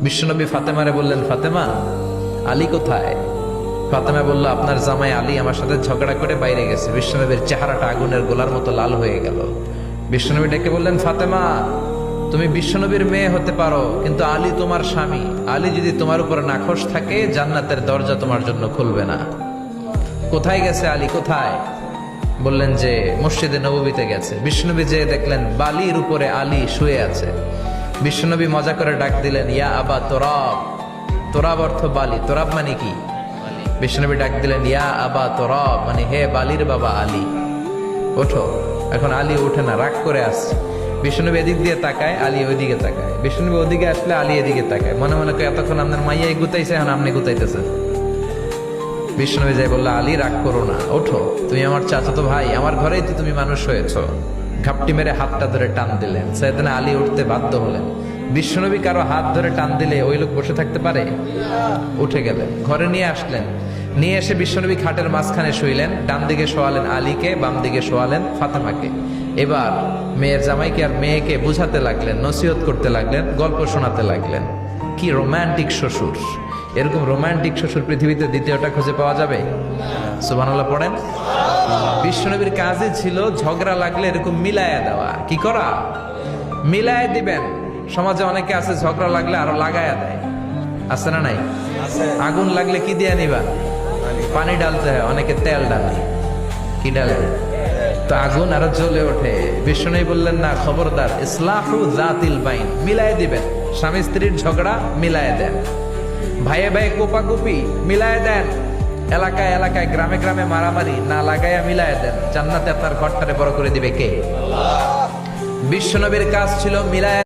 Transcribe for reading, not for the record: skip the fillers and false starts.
বিশ্বনবী ফাতেমারে বললেন, ফাতেমা, আলী কোথায়? ফাতেমা বলল, আপনার জামাই আলী আমার সাথে ঝগড়া করে বাইরে গেছে। বিশ্বনবীর চেহারাটা আগুনের গোলার মতো লাল হয়ে গেল। বিশ্বনবী ডেকে বললেন, ফাতেমা, তুমি বিশ্বনবীর মেয়ে হতে পারো, কিন্তু আলী তোমার স্বামী। আলী যদি তোমার উপর নাখোশ থাকে, জান্নাতের দরজা তোমার জন্য খুলবে না। কোথায় গেছে আলী, কোথায়? বললেন যে মসজিদে নববীতে গেছে। বিশ্বনবী যে দেখলেন বালির উপরে আলী শুয়ে আছে। বিশ্বনবী মজা করে ডাক দিলেন, ইয়া আবা তোরাব। তোরাব অর্থ বালি, তোরাব মানে কি? বিশ্বনবী ডাক দিলেন, ইয়া আবা তোরাব, মানে হে বালির বাবা আলী, ওঠো। এখন আলী ওঠে না, রাগ করে আসছে। বিশ্বনবী এদিক দিয়ে তাকায়, আলী ওইদিকে তাকায়। বিশ্বনবী ওদিকে আসলে আলী এদিকে তাকায়। মনে মনে করে এতক্ষণ আপনার মাইয়াই গুতাইছে, এখন আপনি গুতাইতেছে। বিষ্ণু যাই বললো, আলী রাগ করো না, ওঠো, তুমি আমার চাচাতো ভাই, আমার ঘরেই তো তুমি মানুষ হয়েছ। ঘাপটি মেরে হাতটা ধরে টান দিলেন। সাইয়েদনা আলী উঠতে বাধ্য হলেন। বিশ্বনবী কারো হাত ধরে টান দিলে ওই লোক বসে থাকতে পারে? উঠে গেলেন, ঘরে নিয়ে আসলেন। নিয়ে এসে বিশ্বনবী খাটের মাঝখানে শুইলেন। ডান দিকে শোয়ালেন আলীকে, বাম দিকে শোয়ালেন ফাতেমাকে। এবার মেয়ের জামাইকে আর মেয়েকে বুঝাতে লাগলেন, নসিহত করতে লাগলেন, গল্প শোনাতে লাগলেন। কি রোমান্টিক শ্বশুর! এরকম রোমান্টিক শ্বশুর পৃথিবীতে দ্বিতীয়টা খুঁজে পাওয়া যাবে? সুবহানাল্লাহ পড়েন। বিশ্বনবীর কাজে ছিল ঝগড়া লাগলে এরকম মিলায়া দেওয়া। কি করা? মিলায় দিবেন। সমাজে অনেকে আছে ঝগড়া লাগলে আরো লাগায়া দেয়, আছে না নাই? আগুন লাগলে কি দিয়ে নিবা? পানি ডালতে হয়, অনেকে তেল ডালে। কি ডালে? তো আগুন আরো জ্বলে ওঠে। বিশ্বনবী বললেন, না, খবরদার, ইসলাহু যাতিল বাইন, মিলায় দিবেন। স্বামী স্ত্রীর ঝগড়া মিলায় দেন। ভাইয়ে ভাইয়ে কোপাকুপি মিলায় দেন। এলাকায় এলাকায় গ্রামে গ্রামে মারামারি না লাগাইয়া মিলায় দেন। জান্নাতে আপনার ঘরটারে বড় করে দিবে কে? বিশ্বনবীর কাজ ছিল মিলায়